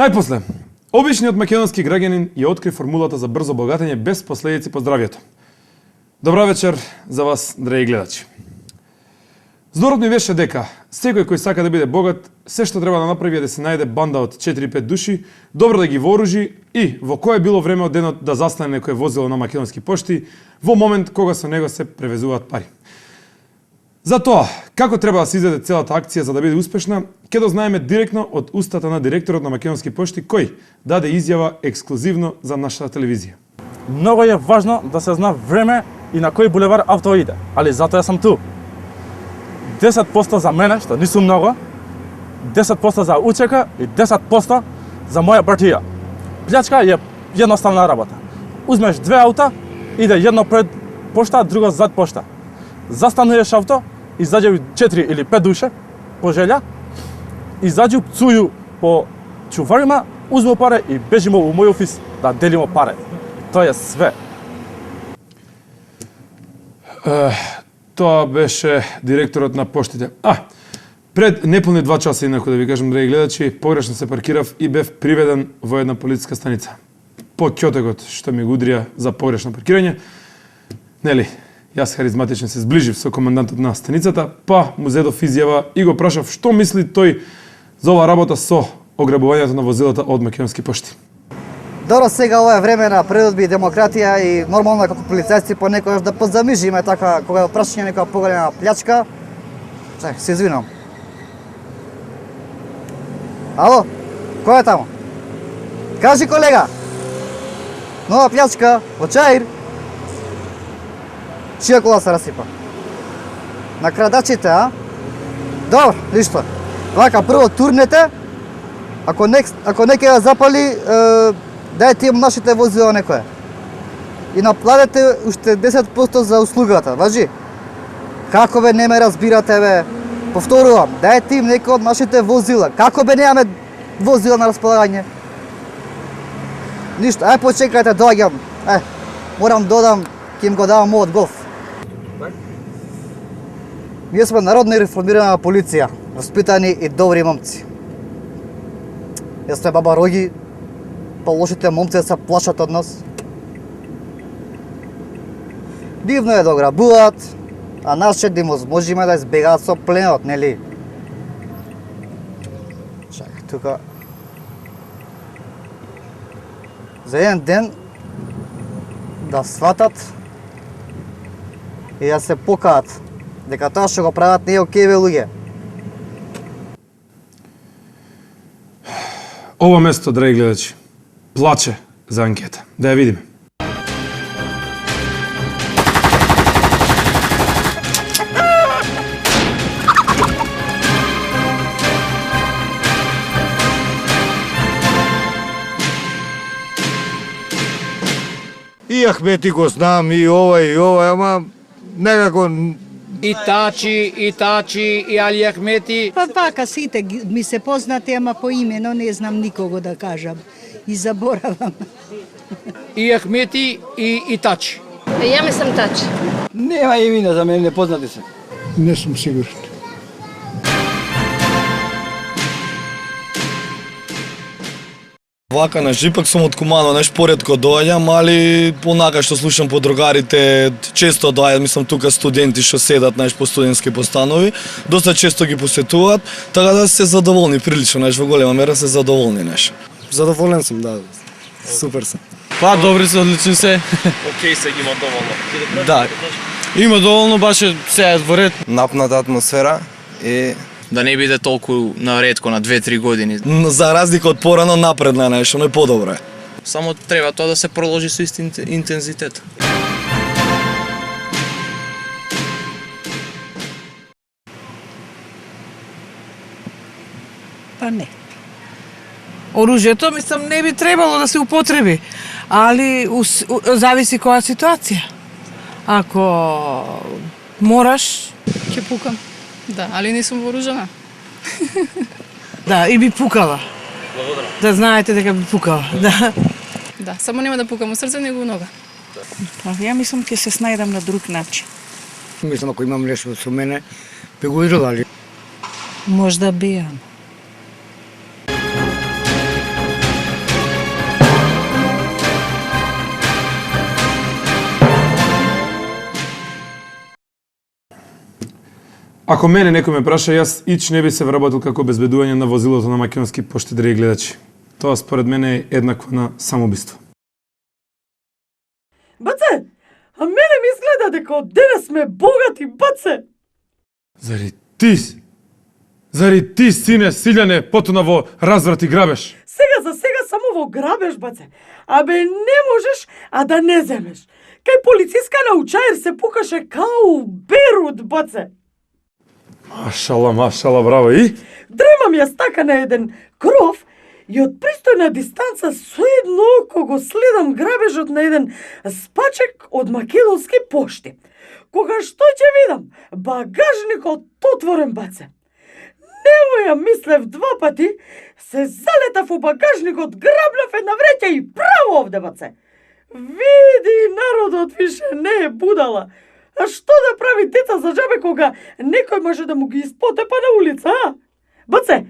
Најпосле, обичниот македонски граѓанин ја откри формулата за брзо богатење без последици по здравјето. Добра вечер за вас, драги гледачи. Зборот ми беше дека секој кој сака да биде богат, се што треба да направи е да се најде банда од 4-5 души, добро да ги вооружи и во кое било време од денот да застане некој возило на македонски пошти во момент кога со него се превезуваат пари. За тоа, како треба да се изведе целата акција за да биде успешна, ќе дознаеме директно од устата на директорот на Македонски пошти, кој даде изјава ексклузивно за нашата телевизија. Многу е важно да се зна време и на кој булевар авто иде, али затоа сум ту. 10% за мене, што не сум многу, 10% за УЧК и 10% за моја партија. Плячка е едноставна работа. Узмеш две аута, иде едно пред пошта, друго зад пошта. Застануеш авто, изаѓају 4 или 5 души по желја, изаѓу пцују по чуварима, узму паре и бежимо у мој офис да делимо паре. Тоа е све. Тоа беше директорот на поштите. Пред неполни 2 часа, инаку да ви кажам, драги гледачи, погрешно се паркирав и бев приведен во една полициска станица. По ќотегот што ми го удрија за погрешно паркирање, нели, јас харизматично се зближив со командантот на станицата, па му зедов изјава и го прашав што мисли тој за оваа работа со ограбувањето на возилата од Македонски пошти. Добро, сега ова е време на предодби и демократија и нормално како полицајци понекогаш да позамижиме така кога прашање некоја поголема плячка. Се извинам. Ало? Кој е тамо? Кажи, колега. Нова плячка, во Чаир. Чија кола се расипа? На крадачите, а? Добро, ништо. Вака, прво турнете, ако не ќе ја запали, дајте им нашите возила некое. И наплатете уште 10% за услугата, важи? Како бе не ме разбирате, бе? Повторувам, дајте им некој од нашите возила. Како бе немаме возила на располагање? Ништо, почекајте, доаѓам. Морам додам, ќе им го давам мојот голф. Ние сме народна и реформирана полиција, воспитани и добри момци. Јас сме баба Роги, па лошите момци се плашат од нас. Дивно е да ограбуваат, а нас ќе да им можеме да избегаат со пленот, нели? Чакај, тука... За еден ден да сватат и да се покаат дека тоа што го прават не е окей, бе, луѓе. Ова место, драги гледачи, плаче за анкета. Да ја видиме. И Ахмети го знам, и ова, ама некако... И Тачи, и Али Ахмети. Па вака сите ми се познати, ама по имено не знам никого да кажам. И заборавам. И Ахмети, и Тачи. Ја ме сам Тачи. Нема имена за мене, не познати се. Не сум сигурен. Вака, ипак сум од Кумано, поретко доаѓам, али понака што слушам по другарите, често доаѓаат, мислам тука студенти што седат, по студентски постанови, доста често ги посетуваат, така да се задоволни прилично, во голема мера се задоволни, Задоволен сум, да. Супер сум. Па, добри се, одлични се. Океј се има доволно. Да. Има доволно, баше се е во ред. Напната атмосфера и Да не биде толку наредко на 2-3 години. За разлика од порано напредна нешто, но е подобро. Само треба тоа да се проложи со ист интензитет. Па не. Оружјето, мислам, не би требало да се употреби, али зависи која ситуација. Ако мораш... Ќе пукам. Да, али не сум вооружена. Да, и би пукала. Благодарам. Да знаете дека би пукала, да. Да, само нема да пукам у срце, него у нога. Ја мислам ќе се снајдам на друг начин. Мислам, ако имам нешто со мене, би го израдали. Можда би, ама. Ако мене некој ме праша, јас ич не би се вработил како обезбедување на возилото на македонски пошти, драги гледачи. Тоа според мене е еднакво на самоубиство. Баце, а мене ми изгледа дека од денес сме богати, баце. Зари ти, сине, Силјане, потуна во разврат и грабеж? Сега само во грабеж, баце. Абе, не можеш, а да не земеш. Кај полициска научаер се пукаше као Берут, баце. Машала, браво, и? Дремам јас така на еден кров и од пристојна дистанца со едно око го следам грабежот на еден спачек од македонски пошти. Кога што ќе видам, багажникот отворен, баце. Нема ја мислев два пати, се залетав во багажникот, грабнав една вреќа и право овде, баце. Види, народот више не е будала. А што да прави деца за джабе кога некој може да му ги испотепа на улица, а? Баце,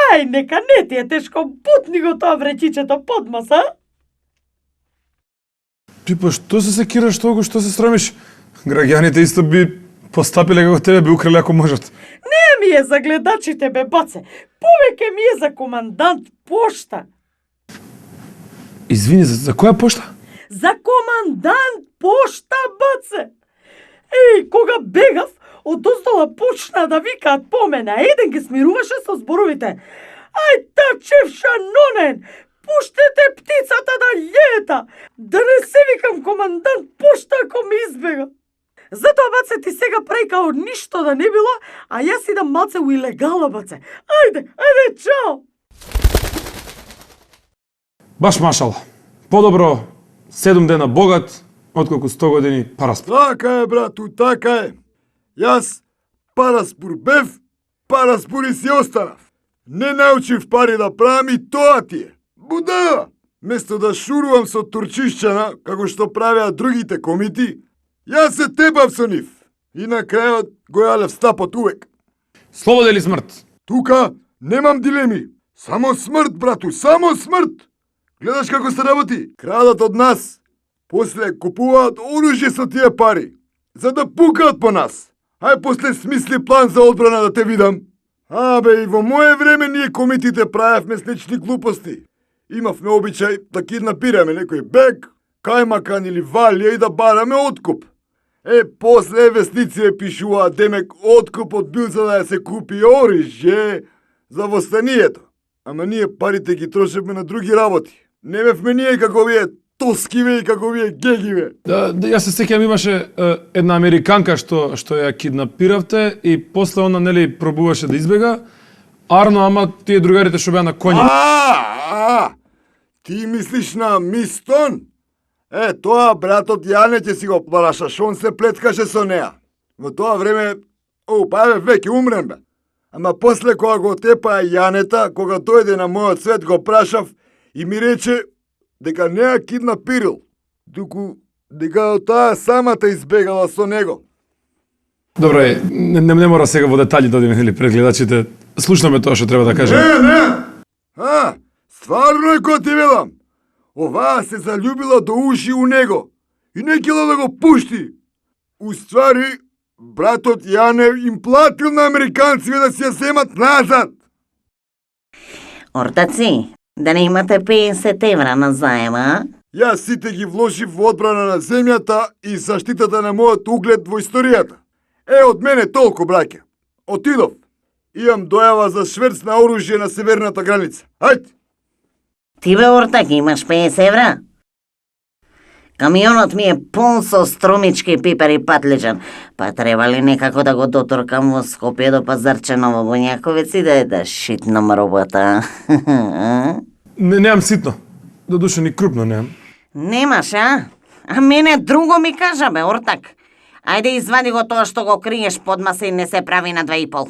ај, нека не ти е тешко, бутни го тоа вреќичето под маса. Ти па што се секираш толку, што се срамиш? Граѓаните исто би постапиле како тебе, би украли ако можат. Не ми е за гледачите, бе, баце. Повеќе ми е за командант пошта. Извини, за која пошта? За командант пошта, баце. Еј, кога бегав, одоздола почна да викаат по мене, а еден ги смируваше со зборовите. Ај, тачевша нонен, пуштете птицата да лета, да не се викам командант пошта ако ми избега. Затоа, баце, ти сега прави као ништо да не било, а јас идам малце у илегала, баце. Ајде, чао! Баш машала. Подобро 7 дена богат, отколку 100 години параспор. Така е, брату, така е. Јас параспор бев, параспор и си останав. Не научив пари да правам и тоа ти е. Будала! Место да шурувам со турчишчана, како што правеа другите комити, јас се тепав со нив. И на крајот го јалев стапот увек. Слобода или смрт? Тука немам дилеми. Само смрт, брату, само смрт. Гледаш како се работи? Крадат од нас. После купуваат оружје со тие пари. За да пукаат по нас. Ај после смисли план за одбрана да те видам. Абе, и во моје време ние комитите правевме слични глупости. Имавме обичај да киднапираме некој бег, кајмакан или валија и да бараме откуп. После вестници пишува демек откупот бил за да се купи оружје за востанието. Ама ние парите ги трошевме на други работи. Не бевме ние како вие тоскиве и како вие гегиве. Да, јас се сеќавам, имаше една американка што ја киднапиравте и после она нели пробуваше да избега. Арно, ама тие другарите што беа на коњи. Ти мислиш на Мистон? Тоа братот Јане ќе си го плашаш, он се плеткаше со неа. Во тоа време, веќе умрен бе. Ама после кога го тепаа Јанета, кога дојде на мојот свет, го прашав и ми рече дека не ја киднапирил, туку дека таа самата избегала со него. Добре, не мора сега во детали да одиме, нели, пред гледачите. Слушнаме тоа што треба да кажеме. Не! Стварно е ко ти велам. Оваа се заљубила до уши у него и не кила да го пушти. Уствари, братот Јане им платил на американците да си ја земат назад. Ортаци, да не имате 50 евра на заема? Јас сите ги вложив во одбрана на земјата и заштитата на мојот углед во историјата. Од мене толку, браќа. Отидов. Имам дојава за шверц на оружје на северната граница. Ајде! Ти бе, ортак, имаш 50 евра? Камионот ми е пун со струмички, пипер и патличан. Па треба ли некако да го доторкам во Скопје до Пазарче, Ново Бунјаковец и да шитнам робота? Немам ситно. До душа ни крупно немам. Немаш, а? А мене друго ми кажа, бе, ортак. Ајде извади го тоа што го криеш под маса и не се прави на 2,5.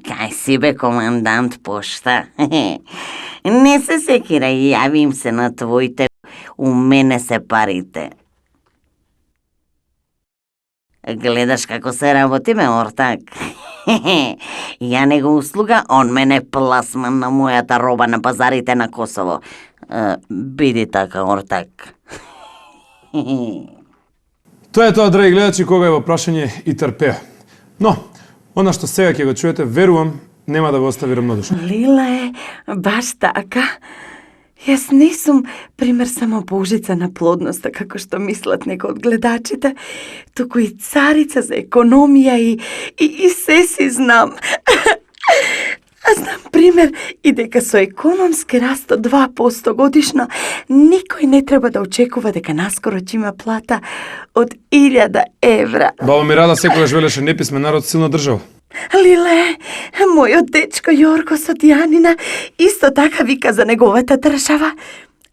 Кај си бе, командант пошта? Не се секирај, јавим се на твоите, у мене се парите. Гледаш како се работи, ме, ортак? Ја не го услуга, он мене пласман на мојата роба на пазарите на Косово. Биди така ортак. Тоа е тоа, драги гледачи, кога е во прашање и трпеа. Но, она што сега ќе го чуете, верувам, нема да го остави равнодушно. Лиле, баш така. Јас не сум пример само божица на плодноста, како што мислат некои од гледачите, туку и царица за економија и се си знам. А знам пример и дека со економски раст од 2% годишно, никој не треба да очекува дека наскоро ќе има плата од 1000 евра. Баба ми Рада секогаш велеше неписмен народ, силна држава. Лиле, мојот дечко Јорго со Дијанина исто така вика за неговата држава.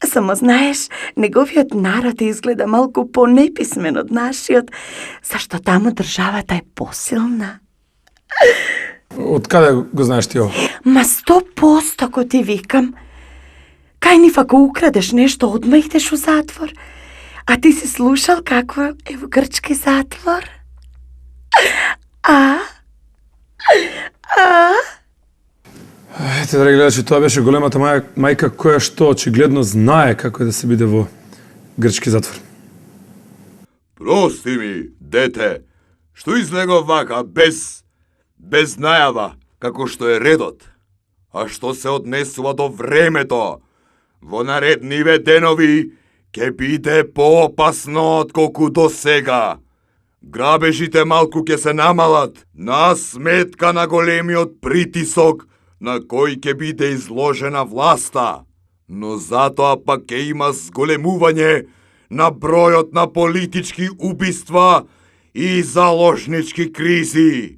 Само знаеш, неговиот народ изгледа малку понеписмен од нашиот, зашто таму државата е посилна. Од каде го знаеш ти ово? Ма 100% ко ти викам. Кај нив ако украдеш нешто, одма идеш у затвор. А ти си слушал какво е во грчки затвор? Ете, драги гледачи, тоа беше големата мајка која што очигледно знае како е да се биде во грчки затвор. Прости ми, дете, што излего вака, без најава, како што е редот. А што се однесува до времето, во наредниве денови ќе биде поопасно отколку до сега. Грабежите малку ќе се намалат на сметка на големиот притисок на кој ќе биде изложена власта, но затоа пак ќе има зголемување на бројот на политички убиства и заложнички кризи.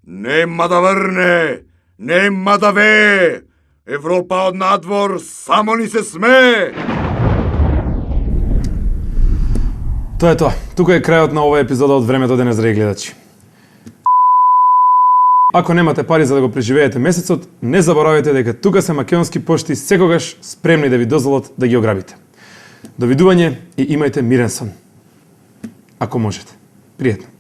Нема да врне, нема да вее, Европа од надвор само ни се смее. Тоа е тоа. Тука е крајот на оваа епизода од Времето денес, драги гледачи. Ако немате пари за да го преживеете месецот, не заборавајте дека тука се македонски пошти секогаш спремни да ви дозволат да ги ограбите. Довидување и имајте мирен сон. Ако можете. Пријатно.